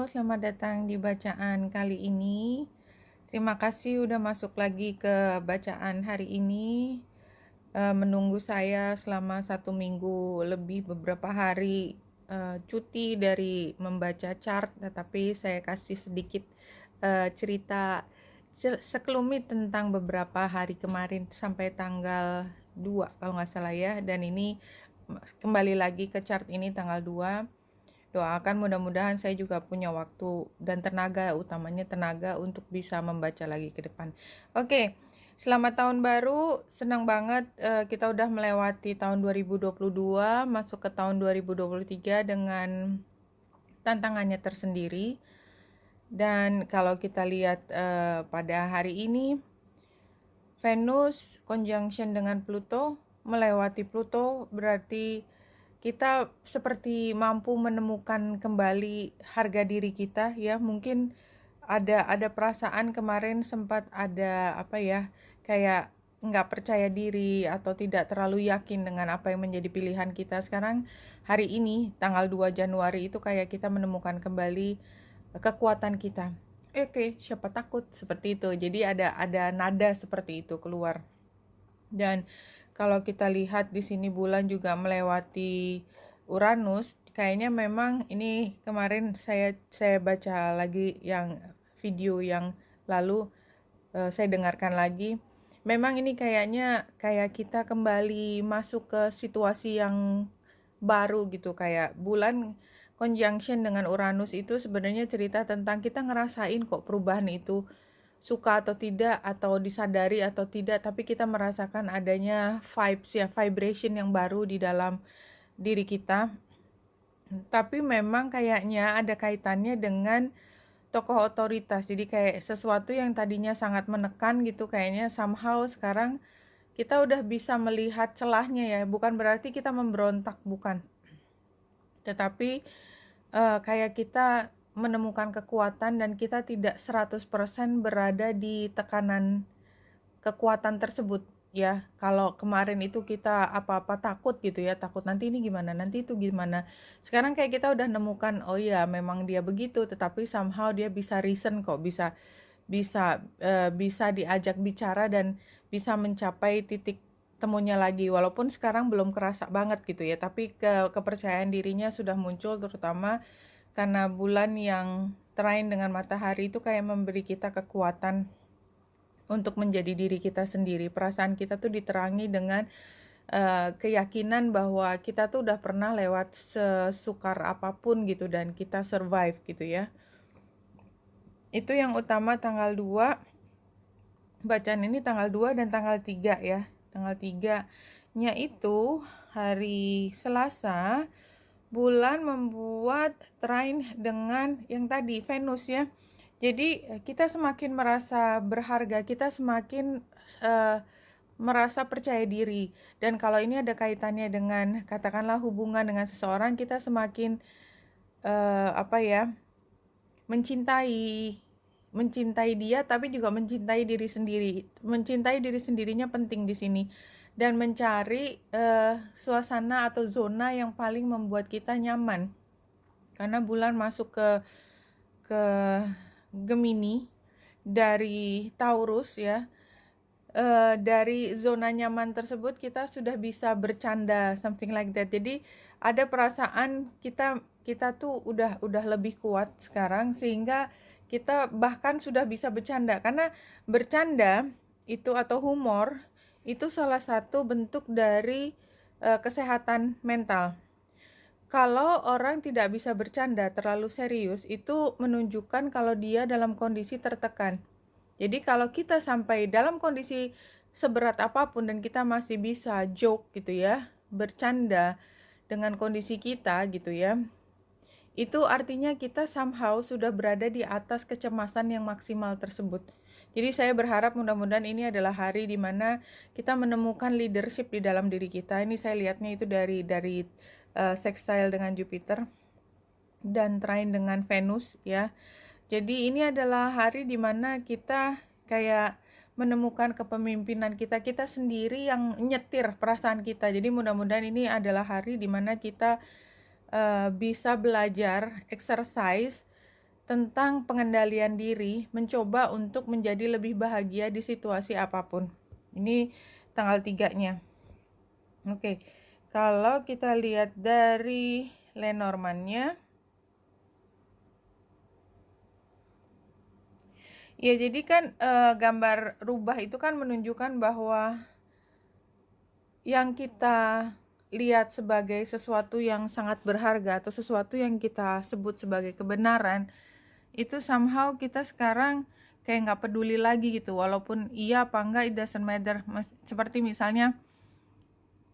selamat datang di bacaan kali ini. Terima kasih udah masuk lagi ke bacaan hari ini. Menunggu saya selama 1 minggu lebih, beberapa hari cuti dari membaca chart, tetapi saya kasih sedikit cerita sekelumit tentang beberapa hari kemarin sampai tanggal 2 kalau nggak salah ya. Dan ini kembali lagi ke chart ini tanggal 2. Doakan mudah-mudahan saya juga punya waktu dan tenaga, utamanya tenaga untuk bisa membaca lagi ke depan. Oke, selamat tahun baru. Senang banget kita udah melewati tahun 2022, masuk ke tahun 2023 dengan tantangannya tersendiri. Dan kalau kita lihat pada hari ini, Venus conjunction dengan Pluto, melewati Pluto berarti kita seperti mampu menemukan kembali harga diri kita ya. Mungkin ada perasaan kemarin sempat ada kayak nggak percaya diri atau tidak terlalu yakin dengan apa yang menjadi pilihan kita. Sekarang hari ini tanggal 2 Januari itu kayak kita menemukan kembali kekuatan kita. Oke, siapa takut seperti itu. Jadi ada nada seperti itu keluar. Dan kalau kita lihat di sini bulan juga melewati Uranus, kayaknya memang ini kemarin saya baca lagi yang video yang lalu, saya dengarkan lagi. Memang ini kayaknya kayak kita kembali masuk ke situasi yang baru gitu, kayak bulan conjunction dengan Uranus itu sebenarnya cerita tentang kita ngerasain kok perubahan itu, suka atau tidak, atau disadari atau tidak, tapi kita merasakan adanya vibes ya, vibration yang baru di dalam diri kita. Tapi memang kayaknya ada kaitannya dengan tokoh otoritas. Jadi kayak sesuatu yang tadinya sangat menekan gitu, kayaknya somehow sekarang kita udah bisa melihat celahnya ya. Bukan berarti kita memberontak, bukan. Tetapi kayak kita menemukan kekuatan dan kita tidak 100% berada di tekanan kekuatan tersebut ya. Kalau kemarin itu kita apa-apa takut gitu ya, takut nanti ini gimana, nanti itu gimana. Sekarang kayak kita udah nemukan, oh ya memang dia begitu, tetapi somehow dia bisa reason kok, bisa diajak bicara dan bisa mencapai titik temunya lagi, walaupun sekarang belum kerasa banget gitu ya, tapi kepercayaan dirinya sudah muncul, terutama karena bulan yang trine dengan matahari itu kayak memberi kita kekuatan untuk menjadi diri kita sendiri. Perasaan kita tuh diterangi dengan keyakinan bahwa kita tuh udah pernah lewat sesukar apapun gitu dan kita survive gitu ya. Itu yang utama tanggal 2. Bacaan ini tanggal 2 dan tanggal 3 ya. Tanggal 3-nya itu hari Selasa, bulan membuat trine dengan yang tadi Venus ya. Jadi kita semakin merasa berharga, kita semakin merasa percaya diri. Dan kalau ini ada kaitannya dengan katakanlah hubungan dengan seseorang, kita semakin mencintai dia, tapi juga mencintai diri sendiri. Mencintai diri sendirinya penting di sini. Dan mencari suasana atau zona yang paling membuat kita nyaman. Karena bulan masuk ke Gemini dari Taurus ya. Dari zona nyaman tersebut kita sudah bisa bercanda, something like that. Jadi ada perasaan kita tuh udah lebih kuat sekarang, sehingga kita bahkan sudah bisa bercanda. Karena bercanda itu atau humor itu salah satu bentuk dari kesehatan mental. Kalau orang tidak bisa bercanda terlalu serius, itu menunjukkan kalau dia dalam kondisi tertekan. Jadi kalau kita sampai dalam kondisi seberat apapun dan kita masih bisa joke gitu ya, bercanda dengan kondisi kita gitu ya, itu artinya kita somehow sudah berada di atas kecemasan yang maksimal tersebut. Jadi saya berharap mudah-mudahan ini adalah hari di mana kita menemukan leadership di dalam diri kita. Ini saya lihatnya itu dari sextile dengan Jupiter dan trine dengan Venus ya. Jadi ini adalah hari di mana kita kayak menemukan kepemimpinan kita sendiri yang nyetir perasaan kita. Jadi mudah-mudahan ini adalah hari di mana kita bisa belajar exercise tentang pengendalian diri, mencoba untuk menjadi lebih bahagia di situasi apapun. Ini tanggal 3-nya. Oke, kalau kita lihat dari Lenormand-nya, ya jadi kan gambar rubah itu kan menunjukkan bahwa yang kita lihat sebagai sesuatu yang sangat berharga atau sesuatu yang kita sebut sebagai kebenaran, itu somehow kita sekarang kayak nggak peduli lagi gitu, walaupun iya apa enggak, it doesn't matter. Seperti misalnya,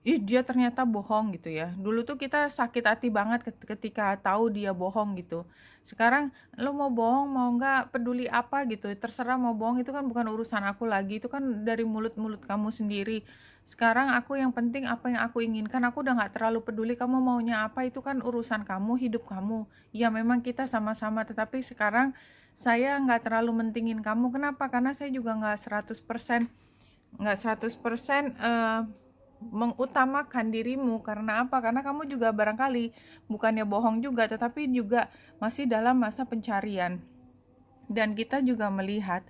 dia ternyata bohong gitu ya. Dulu tuh kita sakit hati banget ketika tahu dia bohong gitu. Sekarang lo mau bohong mau nggak, peduli apa gitu, terserah. Mau bohong itu kan bukan urusan aku lagi, itu kan dari mulut-mulut kamu sendiri. Sekarang aku yang penting apa yang aku inginkan, aku udah nggak terlalu peduli kamu maunya apa, itu kan urusan kamu, hidup kamu. Ya memang kita sama-sama, tetapi sekarang saya nggak terlalu mentingin kamu. Kenapa? Karena saya juga nggak 100% mengutamakan dirimu. Karena apa? Karena kamu juga barangkali bukannya bohong juga, tetapi juga masih dalam masa pencarian. Dan kita juga melihat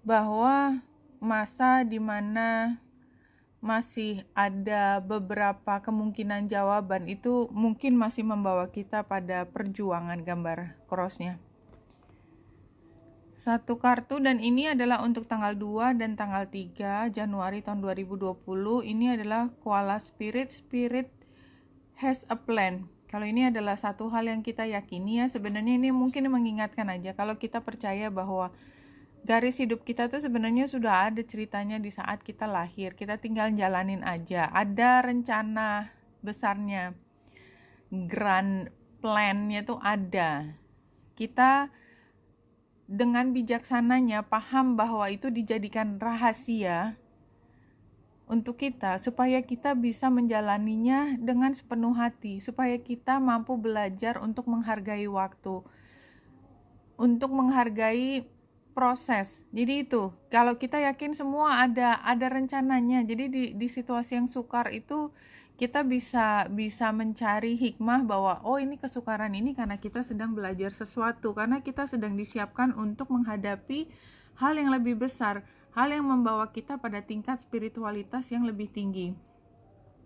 bahwa masa dimana masih ada beberapa kemungkinan jawaban itu mungkin masih membawa kita pada perjuangan, gambar cross-nya. Satu kartu, dan ini adalah untuk tanggal 2 dan tanggal 3 Januari tahun 2020. Ini adalah Koala Spirit. Spirit has a plan. Kalau ini adalah satu hal yang kita yakini ya, sebenarnya ini mungkin mengingatkan aja kalau kita percaya bahwa garis hidup kita tuh sebenarnya sudah ada ceritanya di saat kita lahir. Kita tinggal jalanin aja. Ada rencana besarnya. Grand plan-nya tuh ada. Kita dengan bijaksananya paham bahwa itu dijadikan rahasia untuk kita, supaya kita bisa menjalaninya dengan sepenuh hati, supaya kita mampu belajar untuk menghargai waktu, untuk menghargai proses. Jadi itu, kalau kita yakin semua ada rencananya, jadi di situasi yang sukar itu kita bisa mencari hikmah bahwa oh ini kesukaran ini karena kita sedang belajar sesuatu, karena kita sedang disiapkan untuk menghadapi hal yang lebih besar, hal yang membawa kita pada tingkat spiritualitas yang lebih tinggi.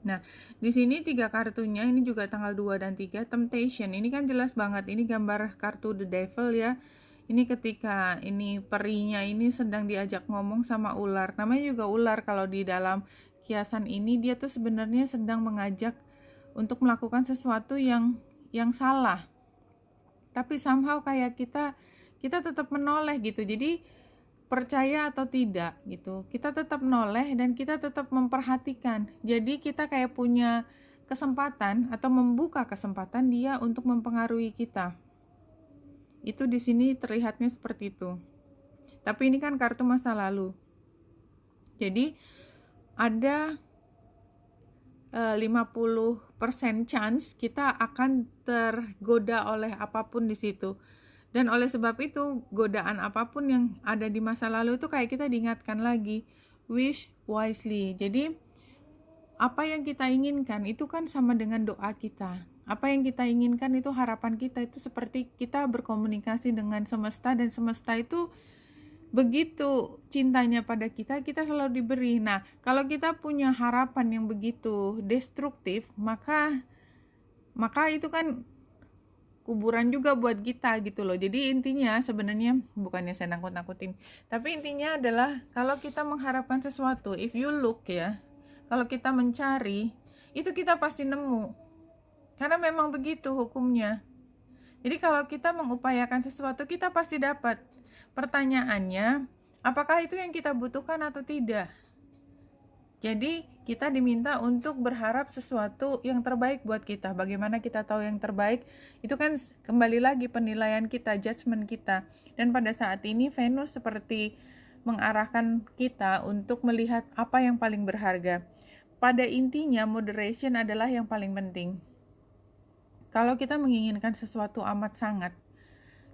Nah, di sini 3 kartunya, ini juga tanggal 2 dan 3, Temptation. Ini kan jelas banget, ini gambar kartu The Devil ya. Ini ketika ini perinya ini sedang diajak ngomong sama ular. Namanya juga ular kalau di dalam kiasan ini, dia tuh sebenarnya sedang mengajak untuk melakukan sesuatu yang salah. Tapi somehow kayak kita tetap menoleh gitu. Jadi percaya atau tidak gitu, kita tetap menoleh dan kita tetap memperhatikan. Jadi kita kayak punya kesempatan atau membuka kesempatan dia untuk mempengaruhi kita. Itu di sini terlihatnya seperti itu. Tapi ini kan kartu masa lalu. Jadi ada 50% chance kita akan tergoda oleh apapun di situ. Dan oleh sebab itu, godaan apapun yang ada di masa lalu itu kayak kita diingatkan lagi, wish wisely. Jadi apa yang kita inginkan itu kan sama dengan doa kita. Apa yang kita inginkan itu harapan kita, itu seperti kita berkomunikasi dengan semesta, dan semesta itu begitu cintanya pada kita, kita selalu diberi. Nah, kalau kita punya harapan yang begitu destruktif, maka itu kan kuburan juga buat kita gitu loh. Jadi intinya sebenarnya bukannya saya nakut-nakutin, tapi intinya adalah kalau kita mengharapkan sesuatu, if you look ya, kalau kita mencari, itu kita pasti nemu. Karena memang begitu hukumnya. Jadi kalau kita mengupayakan sesuatu, kita pasti dapat. Pertanyaannya, apakah itu yang kita butuhkan atau tidak? Jadi kita diminta untuk berharap sesuatu yang terbaik buat kita. Bagaimana kita tahu yang terbaik? Itu kan kembali lagi penilaian kita, judgement kita. Dan pada saat ini Venus seperti mengarahkan kita untuk melihat apa yang paling berharga. Pada intinya moderation adalah yang paling penting. Kalau kita menginginkan sesuatu amat sangat,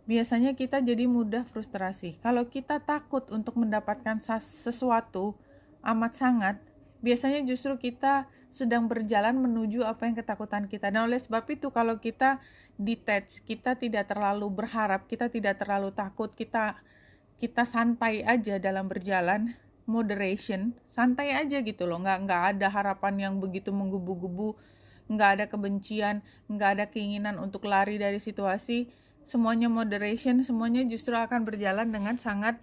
biasanya kita jadi mudah frustrasi. Kalau kita takut untuk mendapatkan sesuatu amat sangat, biasanya justru kita sedang berjalan menuju apa yang ketakutan kita. Dan oleh sebab itu kalau kita detach, kita tidak terlalu berharap, kita tidak terlalu takut, kita santai aja dalam berjalan, moderation, santai aja gitu loh, nggak ada harapan yang begitu menggebu-gebu, nggak ada kebencian, nggak ada keinginan untuk lari dari situasi, semuanya moderation, semuanya justru akan berjalan dengan sangat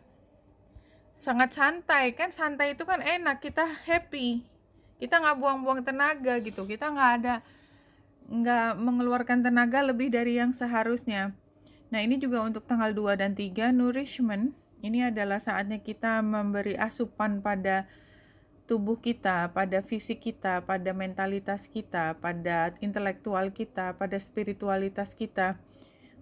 santai. Kan santai itu kan enak, kita happy, kita nggak buang-buang tenaga gitu, kita nggak mengeluarkan tenaga lebih dari yang seharusnya. Nah, ini juga untuk tanggal 2 dan 3, nourishment. Ini adalah saatnya kita memberi asupan pada tubuh kita, pada fisik kita, pada mentalitas kita, pada intelektual kita, pada spiritualitas kita,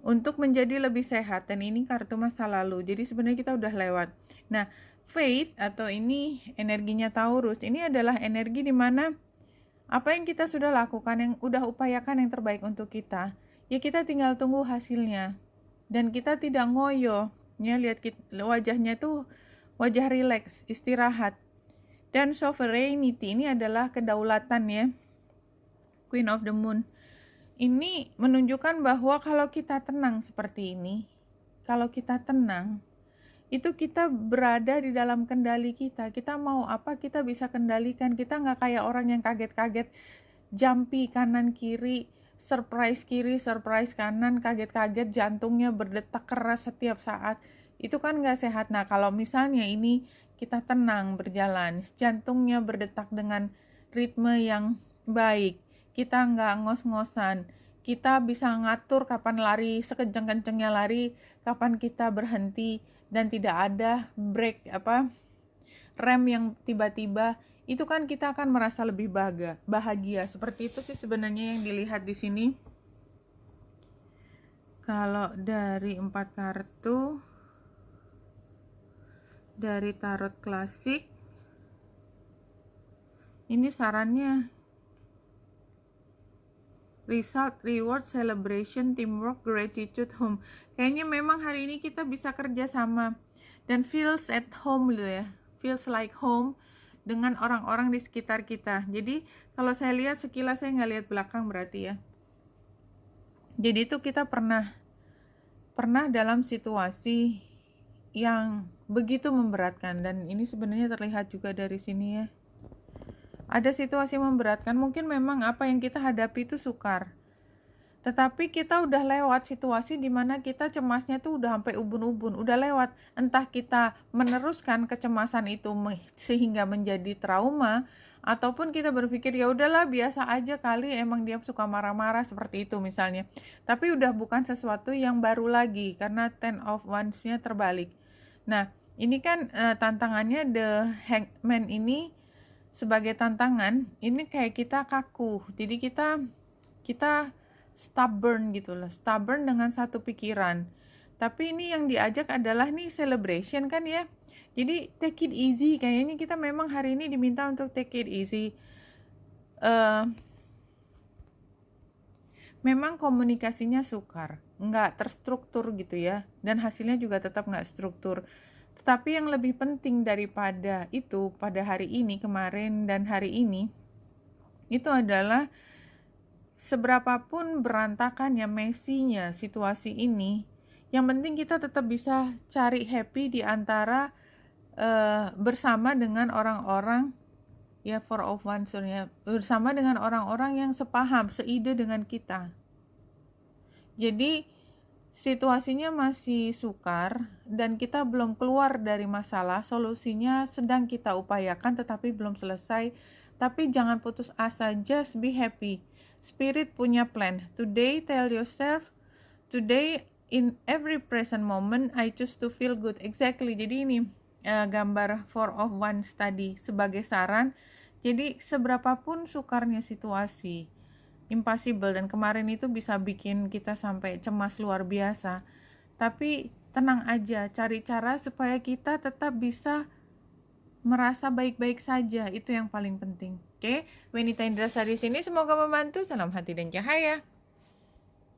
untuk menjadi lebih sehat. Dan ini kartu masa lalu, jadi sebenarnya kita udah lewat. Nah, faith atau ini energinya Taurus, ini adalah energi di mana apa yang kita sudah lakukan, yang udah upayakan yang terbaik untuk kita, ya kita tinggal tunggu hasilnya. Dan kita tidak ngoyo, ya lihat wajahnya tuh wajah rileks, istirahat. Dan sovereignty ini adalah kedaulatan ya, Queen of the Moon. Ini menunjukkan bahwa kalau kita tenang seperti ini, kalau kita tenang, itu kita berada di dalam kendali kita. Kita mau apa kita bisa kendalikan. Kita nggak kayak orang yang kaget-kaget, jumpy kanan kiri, surprise kiri, surprise kanan, kaget-kaget, jantungnya berdetak keras setiap saat. Itu kan nggak sehat. Nah, kalau misalnya ini kita tenang berjalan, jantungnya berdetak dengan ritme yang baik, kita nggak ngos-ngosan, kita bisa ngatur kapan lari, sekenceng-kencengnya lari, kapan kita berhenti, dan tidak ada break rem yang tiba-tiba. Itu kan kita akan merasa lebih bahagia. Seperti itu sih sebenarnya yang dilihat di sini. Kalau dari 4 kartu dari tarot klasik, ini sarannya result, reward, celebration, teamwork, gratitude, home. Kayaknya memang hari ini kita bisa kerja sama dan feels at home gitu ya, feels like home dengan orang-orang di sekitar kita. Jadi kalau saya lihat sekilas, saya nggak lihat belakang berarti ya. Jadi itu kita pernah dalam situasi yang begitu memberatkan, dan ini sebenarnya terlihat juga dari sini ya. Ada situasi memberatkan, mungkin memang apa yang kita hadapi itu sukar. Tetapi kita udah lewat situasi di mana kita cemasnya tuh udah sampai ubun-ubun, udah lewat. Entah kita meneruskan kecemasan itu sehingga menjadi trauma, ataupun kita berpikir ya udahlah biasa aja kali, emang dia suka marah-marah seperti itu misalnya. Tapi udah bukan sesuatu yang baru lagi karena Ten of Wands-nya terbalik. Nah, ini kan tantangannya the Hangman ini sebagai tantangan, ini kayak kita kaku. Jadi kita stubborn gitu loh, stubborn dengan satu pikiran. Tapi ini yang diajak adalah nih celebration kan ya. Jadi take it easy, kayaknya kita memang hari ini diminta untuk take it easy. Memang komunikasinya sukar, nggak terstruktur gitu ya, dan hasilnya juga tetap nggak struktur. Tetapi yang lebih penting daripada itu pada hari ini, kemarin, dan hari ini, itu adalah seberapapun berantakannya, messinya situasi ini, yang penting kita tetap bisa cari happy di antara bersama dengan orang-orang ya, Four of Wands, bersama dengan orang-orang yang sepaham, seide dengan kita. Jadi situasinya masih sukar dan kita belum keluar dari masalah, solusinya sedang kita upayakan tetapi belum selesai. Tapi jangan putus asa, just be happy. Spirit punya plan. Today tell yourself, today in every present moment I choose to feel good. Exactly. Jadi ini gambar Four of Wands tadi sebagai saran. Jadi seberapapun sukarnya situasi, impossible, dan kemarin itu bisa bikin kita sampai cemas luar biasa. Tapi tenang aja, cari cara supaya kita tetap bisa merasa baik-baik saja, itu yang paling penting. Oke, Wenita Indrasari sini, semoga membantu. Salam hati dan cahaya.